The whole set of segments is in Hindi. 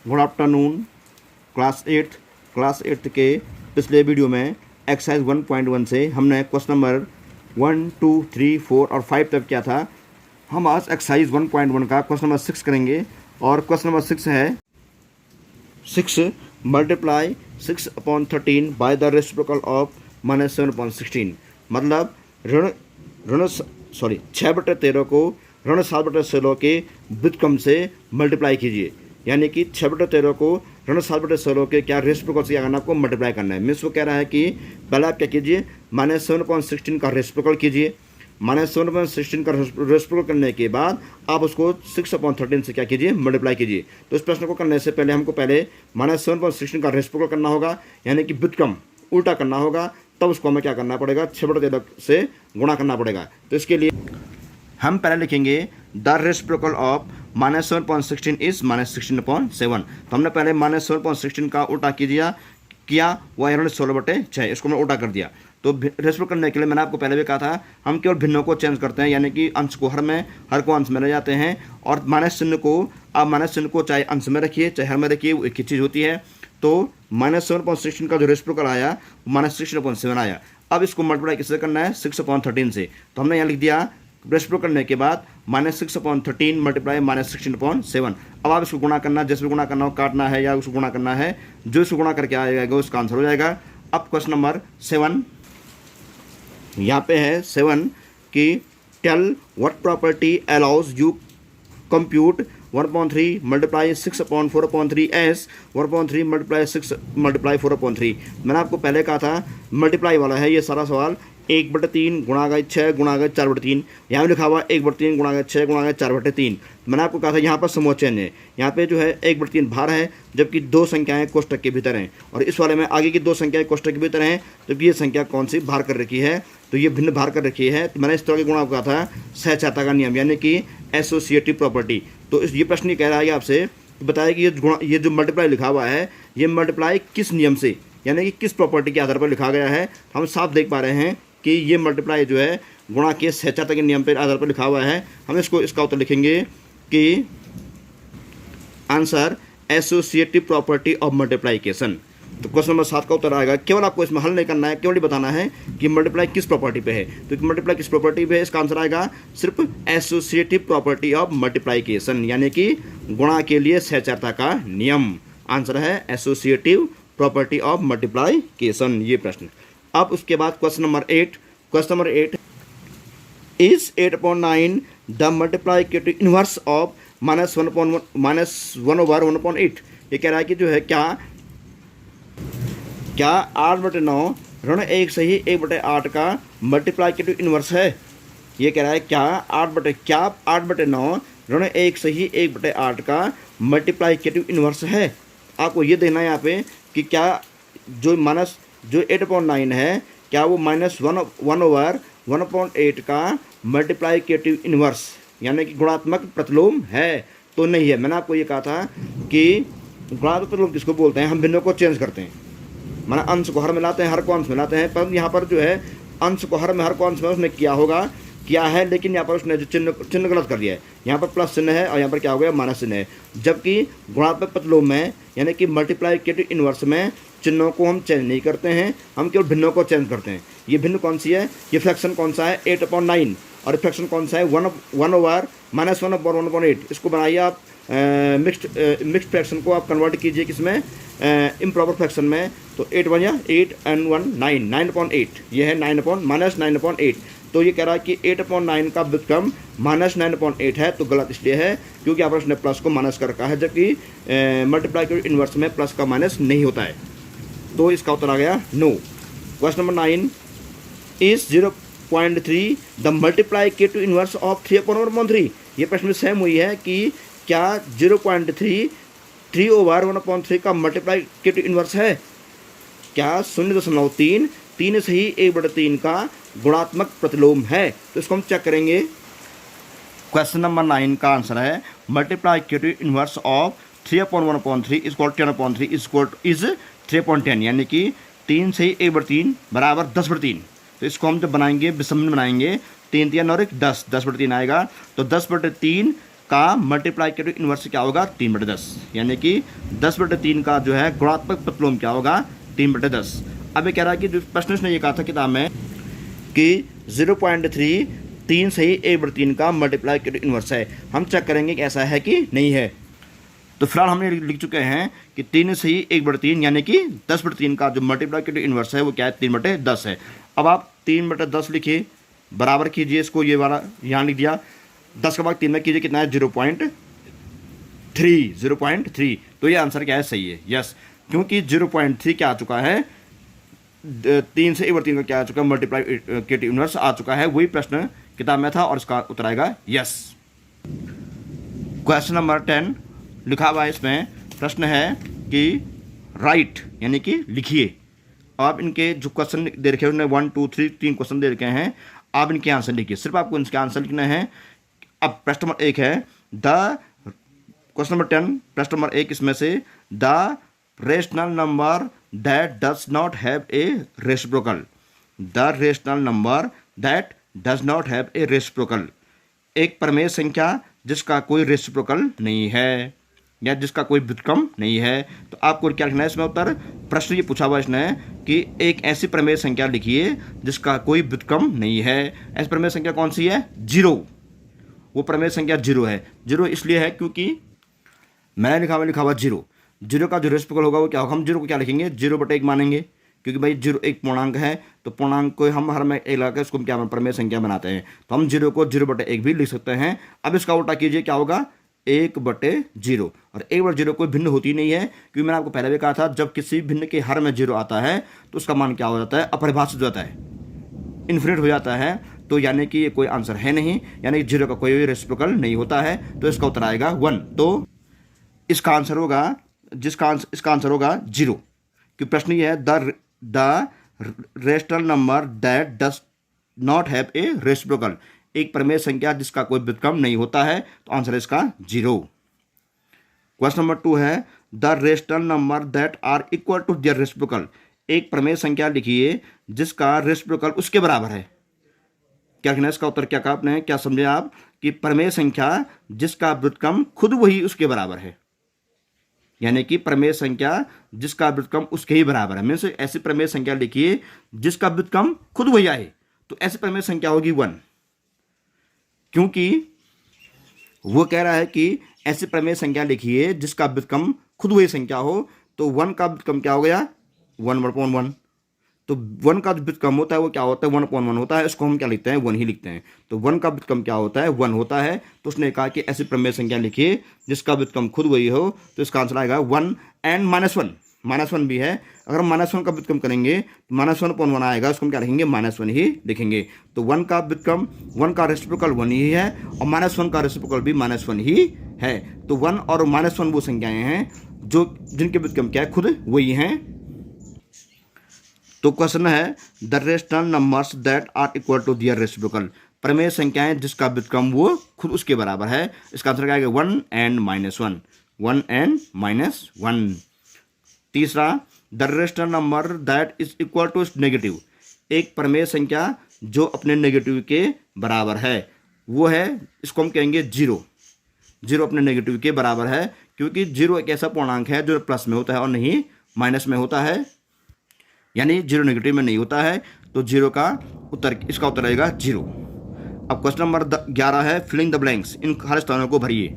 गुड आफ्टरनून क्लास एट्थ के पिछले वीडियो में एक्सरसाइज 1.1 से हमने क्वेश्चन नंबर 1, 2, 3, 4 और 5 तक किया था। हम आज एक्सरसाइज 1.1 का क्वेश्चन नंबर 6 करेंगे और क्वेश्चन नंबर 6 है 6 multiply 6/13 by the reciprocal of -7/16। मतलब ऋण 6/13 को ऋण 7/16 के व्युत्क्रम से मल्टीप्लाई कीजिए। यानी कि 6/13 को ऋण 7/16 के क्या रेसिप्रोकल से क्या करना, आपको मल्टीप्लाई करना है। मीन्स वो कह रहा है कि पहले आप क्या कीजिए, -7/16 का रेसिप्रोकल कीजिए। -7/16 का रेसिप्रोकल करने के बाद आप उसको 6/13 से क्या कीजिए, मल्टीप्लाई कीजिए। तो इस प्रश्न को करने से पहले हमको पहले -7/16 का रेसिप्रोकल करना होगा, यानी कि व्युत्क्रम उल्टा करना होगा। तब उसको हमें क्या करना पड़ेगा, 6/13 से गुणा करना पड़ेगा। तो इसके लिए हम पहले लिखेंगे द रेसिप्रोकल ऑफ -7/16 इज -16/7। तो हमने पहले -7/16 का उल्टा किया वह ऋण 16/6, इसको हमने उल्टा कर दिया। तो रेसिप्रोकल करने के लिए मैंने आपको पहले भी कहा था, हम केवल भिन्नों को चेंज करते हैं, यानी कि अंश को हर को अंश में ले जाते हैं। और माइनस चिन्ह को चाहे अंश में रखिए चाहे हर में रखिए, वो एक ही चीज़ होती है। तो -7/16 का जो रेसिप्रोकल आया वो -16/7 आया। अब इसको मल्टीप्लाई किससे करना है, 6/13 से। तो हमने यहाँ लिख दिया रेसिप्रोकल करने के बाद -6/13 मल्टीप्लाई -16/7। अब आप इसको गुणा करना, जैसे भी गुणा करना हो, काटना है या उसको गुणा करना है, जो इसको गुणा करके आ जाएगा उसका आंसर हो जाएगा। अब क्वेश्चन नंबर 7 यहाँ पे है 7 कि tell what property allows you compute 1/3 multiply 6/4/3 as 1/3 multiply 6 multiply 4/3। मैंने आपको पहले कहा था मल्टीप्लाई वाला है ये सारा सवाल। 1/3 गुणा गए 6 गुणा गए 4/3। यहाँ भी लिखा हुआ 1/3 गुणा गए 6 गुणा गए 4/3। मैंने आपको कहा था यहाँ पर समूह चिन्ह है, यहाँ पे जो है 1/3 बाहर है, जबकि दो संख्याएं कोष्टक के भीतर हैं। और इस वाले में आगे की दो संख्याएं कोष्टक के भीतर हैं, जबकि ये संख्या कौन सी बाहर कर रखी है, तो ये भिन्न बाहर कर रखी है। तो मैंने इस तरह के गुणा कहा था सहचाता का नियम, यानी कि एसोसिएटिव प्रॉपर्टी। तो ये प्रश्न ये कह रहा है आपसे बताया कि ये जो मल्टीप्लाई लिखा हुआ है, ये मल्टीप्लाई किस नियम से, यानी कि किस प्रॉपर्टी के आधार पर लिखा गया है। हम साफ देख पा रहे हैं कि ये मल्टीप्लाई जो है गुणा के सहचाता के नियम पर आधार पर लिखा हुआ है। हम इसका उत्तर लिखेंगे कि answer associative property of multiplication. तो क्वेश्चन नंबर 7 का उत्तर आएगा। केवल आपको इसमें हल नहीं करना है, केवल बताना है कि मल्टीप्लाई किस प्रॉपर्टी पे है। तो मल्टीप्लाई किस प्रॉपर्टी पे है, इसका आंसर आएगा सिर्फ एसोसिएटिव प्रॉपर्टी ऑफ मल्टीप्लाइकेशन, यानी कि गुणा के लिए सहचारता का नियम। आंसर है एसोसिएटिव प्रॉपर्टी ऑफ मल्टीप्लाइकेशन, ये प्रश्न। अब उसके बाद question number 8 is 8/9 the multiplicative inverse of -1/1/8। ये कह रहा है कि जो है क्या 8/9 ऋण 1 से ही 1/8 का मल्टीप्लिकेटिव इनवर्स है। ये कह रहा है क्या 8/9 ऋण 1 से ही 1/8 का मल्टीप्लिकेटिव इनवर्स है। आपको ये देखना है यहाँ पे कि क्या जो 8/9 है, क्या वो -1/1/8 का मल्टीप्लिकेटिव इनवर्स यानी कि गुणात्मक प्रतिलोम है, तो नहीं है। मैंने आपको ये कहा था कि गुणात्मक प्रतिलोम किसको बोलते हैं, हम भिन्नों को चेंज करते हैं, माना अंश को हर में लाते हैं, हर को अंश में लाते हैं। पर यहाँ पर जो है अंश को हर में, हर को अंश में उसने किया है, लेकिन यहाँ पर उसने जो चिन्ह गलत कर दिया है। यहाँ पर प्लस चिन्ह है और यहाँ पर क्या हो गया, माइनस चिन्ह है। जबकि गुणात्मक प्रतिलोम में यानी कि मल्टीप्लिकेटिव इनवर्स में चिन्हों को हम चेंज नहीं करते हैं, हम केवल भिन्नों को चेंज करते हैं। ये भिन्न कौन सी है, ये फ्रैक्शन कौन सा है 8/9, और फ्रैक्शन कौन सा है 1/-1/8। इसको बनाइए आप मिक्स्ड फ्रैक्शन को आप कन्वर्ट कीजिए किसमें, इम्प्रॉपर फ्रैक्शन में। तो 8 या 8 and 1 9/8, ये है -9/8। तो ये कह रहा है कि 8/9 का व्युत्क्रम -9/8 है। तो गलत इसलिए है क्योंकि यहाँ पर उसने प्लस को माइनस कर रखा है, जबकि मल्टीप्लिकेटिव इनवर्स में प्लस का माइनस नहीं होता है। तो इसका उत्तर आ गया no. Question number 9 is 0.3 the multiplicative inverse of 3/1/3। ये प्रश्न में सेम हुई है कि क्या 0.3 3/1/3 का मल्टीप्लिकेटिव इनवर्स है, क्या 0.3 3 से ही 1/3 का गुणात्मक प्रतिलोम है। तो इसको हम चेक करेंगे। क्वेश्चन नंबर 9 का आंसर है multiplicative inverse of 3/1/3 equal 10/3 is 3.10, यानी कि 3 से ही 1/3 बराबर 10/3। तो इसको हम जब बनाएंगे, विषम बनाएंगे, 3 3 और 1 10 10/3 आएगा। तो 10/3 का मल्टीप्लाई करो इन्वर्स क्या होगा 3/10, यानी कि 10/3 का जो है गुणात्मक प्रतिलोम क्या होगा 3/10। अब ये कह रहा है कि जो प्रश्न ने ये कहा था किताब में कि 0.3 3 से ही 1/3 का मल्टीप्लाई करो इन्वर्स है। हम चेक करेंगे कि ऐसा है कि नहीं है। तो फिलहाल हमने लिख चुके हैं कि 3 से ही 1/3 यानी कि 10/3 का जो मल्टीप्लाई करो इन्वर्स है वो क्या है 3/10 है। अब आप 3/10 लिखिए, बराबर कीजिए इसको, ये वाला यहाँ लिख दिया, 10 का भाग 3 में कीजिए, कितना है 0.3। तो ये आंसर क्या है सही है, यस, क्योंकि 0.3 क्या आ चुका है 3 से 1/3 का क्या आ चुका है मल्टीप्लाई के इनवर्स आ चुका है, वही प्रश्न किताब में था और इसका उत्तर आएगा यस। क्वेश्चन नंबर 10 लिखा हुआ है, इसमें प्रश्न है कि राइट यानी कि लिखिए। आप इनके जो क्वेश्चन दे रखे हैं उन्होंने 1 2 3 क्वेश्चन दे रखे हैं, आप इनके आंसर लिखिए, सिर्फ आपको इनके आंसर लिखना है। अब प्रश्न नंबर 1 है क्वेश्चन नंबर 10 प्रश्न नंबर 1 इसमें से the rational number that does not have a reciprocal, the rational number that does not have a reciprocal, एक प्रमेय संख्या जिसका कोई रेसिप्रोकल नहीं है या जिसका कोई व्युत्क्रम नहीं है। तो आपको क्या लिखना है इसमें उत्तर, प्रश्न ये पूछा हुआ इसने कि एक ऐसी प्रमेय संख्या लिखिए जिसका कोई व्युत्क्रम नहीं है। ऐसी प्रमेय संख्या कौन सी है 0, वो प्रमेय संख्या 0 है। 0 इसलिए है क्योंकि मैंने लिखा हुआ 0 का जो रेसिप्रोकल होगा वो क्या होगा, हम 0 को क्या लिखेंगे 0/1 मानेंगे, क्योंकि भाई 0 एक पूर्णांक है, तो पूर्णांक को हम हर में एक लगा उसको क्या प्रमेय संख्या बनाते हैं, तो हम 0 को 0/1 भी लिख सकते हैं। अब इसका उल्टा कीजिए, क्या होगा 1/0, और 1/0 कोई भिन्न होती नहीं है, क्योंकि मैंने आपको पहले भी कहा था जब किसी भिन्न के हर में 0 आता है तो उसका मान क्या हो जाता है, अपरिभाषित हो जाता है, इन्फिनिट हो जाता है। तो यानी कि ये कोई आंसर है नहीं, यानी कि 0 का कोई भी रेसिप्रोकल नहीं होता है, तो इसका उत्तर आएगा 1। तो इसका आंसर होगा इसका आंसर होगा 0, कि प्रश्न ये है the rational number that does not have a reciprocal, एक प्रमेय संख्या जिसका कोई व्युत्क्रम नहीं होता है, तो आंसर है इसका 0। क्वेश्चन नंबर 2 है the rational number that are equal to their reciprocal, एक प्रमेय संख्या लिखिए जिसका रेसिप्रोकल उसके बराबर है। क्या कहना है इसका उत्तर, क्या कहा आपने, क्या समझे आप कि प्रमेय संख्या जिसका व्युत्क्रम खुद वही उसके बराबर है, यानी कि प्रमेय संख्या जिसका व्युत्क्रम उसके ही बराबर है। मैं से ऐसी प्रमेय संख्या लिखिए जिसका व्युत्क्रम खुद वही आए, तो ऐसी प्रमेय संख्या होगी 1, क्योंकि वो कह रहा है कि ऐसी प्रमेय संख्या लिखिए जिसका व्युत्क्रम खुद वही संख्या हो, तो 1 का व्युत्क्रम क्या हो गया 1/1, तो 1 का व्युत्क्रम होता है वो क्या होता है 1/1 होता है, इसको हम क्या लिखते हैं 1 ही लिखते हैं। तो 1 का व्युत्क्रम क्या होता है 1 होता है, तो उसने कहा कि ऐसी प्रमेय संख्या लिखिए जिसका व्युत्क्रम खुद वही हो, तो इसका आंसर आएगा 1 एंड -1 भी है। अगर हम -1 का व्युत्क्रम करेंगे तो -1/1 आएगा, उसको हम क्या लिखेंगे -1 ही लिखेंगे। तो 1 का व्युत्क्रम 1 का रेसिप्रोकल 1 ही है, और -1 का रेसिप्रोकल भी -1 ही है। तो 1 और -1 वो संख्याएं हैं जो जिनके व्युत्क्रम क्या है खुद वही हैं। तो क्वेश्चन है the rational numbers that are equal to their reciprocal, प्रमेय संख्याएं जिसका व्युत्क्रम वो खुद उसके बराबर है। इसका आंसर क्या आएगा 1 एंड -1। तीसरा the rational number that is equal to negative, एक प्रमेय संख्या जो अपने नेगेटिव के बराबर है, वो है इसको हम कहेंगे 0 अपने नेगेटिव के बराबर है, क्योंकि 0 एक ऐसा पूर्णांक है जो प्लस में होता है और नहीं माइनस में होता है, यानी 0 नेगेटिव में नहीं होता है। तो 0 का उत्तर, इसका उत्तर आएगा 0। अब क्वेश्चन नंबर 11 है फिलिंग द ब्लैंक्स, इन खाली स्थानों को भरिए।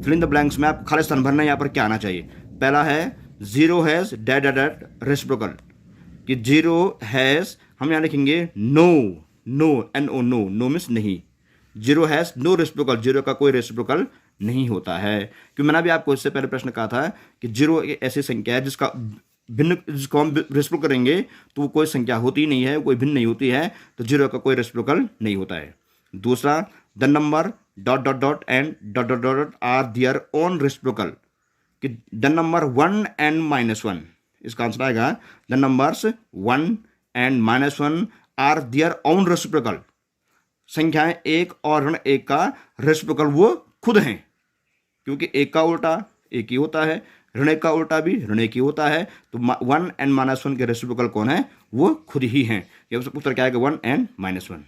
फिलिंग द ब्लैंक्स में आप खाली स्थान भरना है, यहाँ पर क्या आना चाहिए। पहला है 0 हैज़ डैट रेसिप्रोकल, कि 0 हैज़ हम यहाँ लिखेंगे नो नो मीन्स नहीं, 0 हैज़ नो रेसिप्रोकल, 0 का कोई रेसिप्रोकल नहीं होता है। क्योंकि मैंने भी आपको इससे पहले प्रश्न कहा था कि 0 एक ऐसी संख्या है जिसका जिसको हम रेसिप्रोकल करेंगे तो वो कोई संख्या होती नहीं है, कोई भिन्न नहीं होती है, तो 0 का कोई रेसिप्रोकल नहीं होता है। दूसरा the number ... and ... are their own reciprocal, कि द नंबर 1 एंड -1, इसका आंसर आएगा the numbers 1 and -1 are their own reciprocal, संख्याएं 1 और ऋण 1 का रेसिप्रोकल वो खुद हैं, क्योंकि 1 का उल्टा 1 ही होता है, ऋण 1 का उल्टा भी ऋण 1 ही होता है। तो 1 एंड -1 के रेसिप्रोकल कौन है, वो खुद ही हैं। ये उसका उत्तर क्या आएगा 1 एंड -1।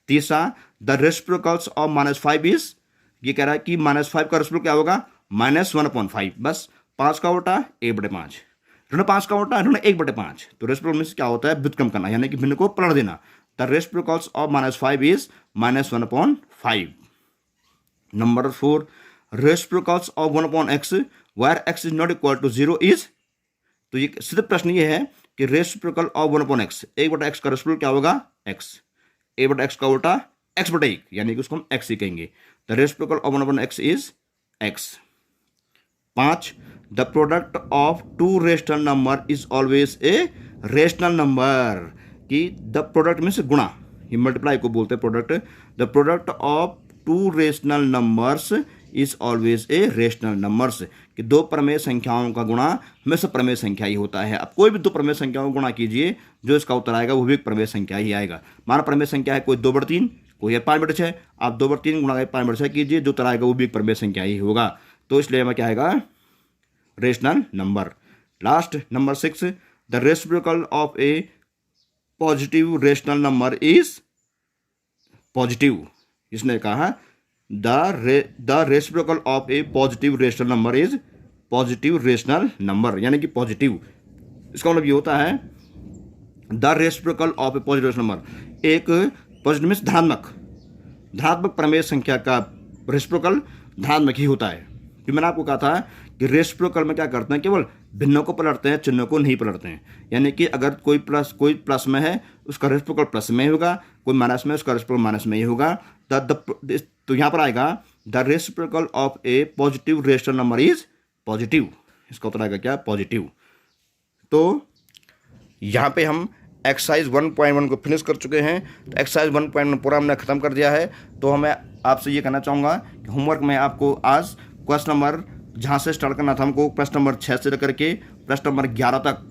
तीसरा द रेसिप्रोकल्स ऑफ -5 इज ये कह रहा है कि -5 का रेसिप्रोकल क्या होगा, -1/5। बस 5 का उल्टा 1/5, ऋण 5 का उल्टा ऋण 1/5। तो रेसिप्रोकल मीन्स क्या होता है, व्युत्क्रम करना, यानी कि भिन्न को पलट देना। The reciprocals of -5 is -1/5। Number 4, reciprocals of 1/x where x is not equal to 0 is. तो ये सिर्फ प्रश्न ये है कि रेसिप्रोकल ऑफ 1/x, 1/x का रेसिप्रोकल क्या होगा, x। 1/x का उल्टा x/1, यानी कि उसको हम x ही कहेंगे। The reciprocal of 1/x is x। 5, the product of two rational number is always a rational number. कि द प्रोडक्ट मीन्स गुणा, ये मल्टीप्लाई को बोलते हैं product. The product of two rational numbers is always a rational numbers. कि दो प्रमेय संख्याओं का गुणा हमेशा प्रमेय संख्या ही होता है। अब कोई भी दो प्रमेय संख्याओं का गुणा कीजिए, जो इसका उत्तर आएगा वो भी एक प्रमेय संख्या ही आएगा। माना प्रमेय संख्या है कोई 2/3, कोई है 5/6, आप 2/3 गुणा 5/6 कीजिए, जो उत्तर आएगा वो भी एक प्रमेय संख्या ही होगा। तो इसलिए हमें क्या आएगा, rational number. Last number 6, the reciprocal of A positive rational number is positive. इसने कहा the reciprocal of A positive rational number is positive rational number, यानी कि पॉजिटिव। इसका मतलब ये होता है the reciprocal of A positive rational number, एक पॉजिटिव मीन्स धनात्मक प्रमेय संख्या का रेसिप्रोकल धनात्मक ही होता है। कि मैंने आपको कहा था कि रेसिप्रोकल में क्या करते हैं, केवल भिन्नों को पलटते हैं, चिन्हों को नहीं पलटते हैं। यानी कि अगर कोई प्लस में है उसका रेसिप्रोकल प्लस में ही होगा, कोई माइनस में उसका रेसिप्रोकल माइनस में ही होगा। तो यहाँ पर आएगा the reciprocal of A positive rational number is positive. इसका उत्तर आएगा क्या, पॉजिटिव। तो यहाँ पे हम एक्सरसाइज 1.1 को फिनिश कर चुके हैं। तो एक्सरसाइज 1.1 पूरा हमने ख़त्म कर दिया है। तो मैं आपसे ये कहना चाहूँगा कि होमवर्क में आपको आज क्वेश्चन नंबर जहाँ से स्टार्ट करना था हमको, प्रश्न नंबर 6 से लेकर के प्रश्न नंबर 11 तक,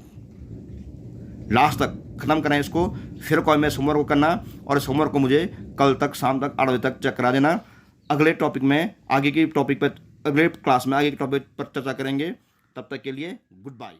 लास्ट तक ख़त्म करें इसको। फिर कोई मैं इस होमवर्क को करना, और इस होमवर्क को मुझे कल तक शाम तक 8 बजे तक चेक करा देना। अगले टॉपिक में अगले क्लास में आगे के टॉपिक पर चर्चा करेंगे। तब तक के लिए गुड बाय।